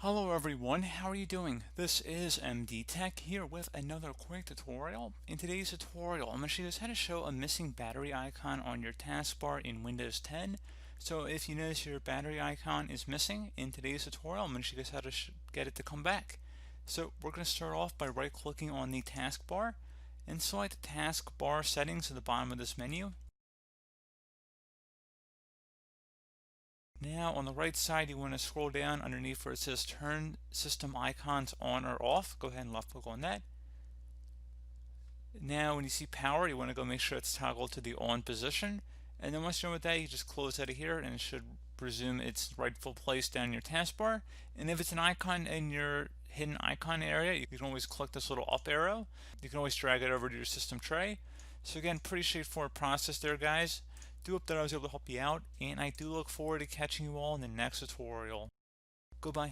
Hello everyone, how are you doing? This is MD Tech here with another quick tutorial. In today's tutorial, I'm going to show you guys how to show a missing battery icon on your taskbar in Windows 10. So if you notice your battery icon is missing in today's tutorial, I'm going to show you guys how to get it to come back. So we're going to start off by right clicking on the taskbar and select the taskbar settings at the bottom of this menu. Now on the right side you want to scroll down underneath where it says turn system icons on or off. Go ahead and left click on that. Now when you see power you want to go make sure it's toggled to the on position, and then once you're done with that you just close out of here and it should resume its rightful place down your taskbar. And if it's an icon in your hidden icon area, you can always click this little up arrow. You can always drag it over to your system tray. So again, pretty straightforward process there, guys. Do hope that I was able to help you out, and I do look forward to catching you all in the next tutorial. Goodbye.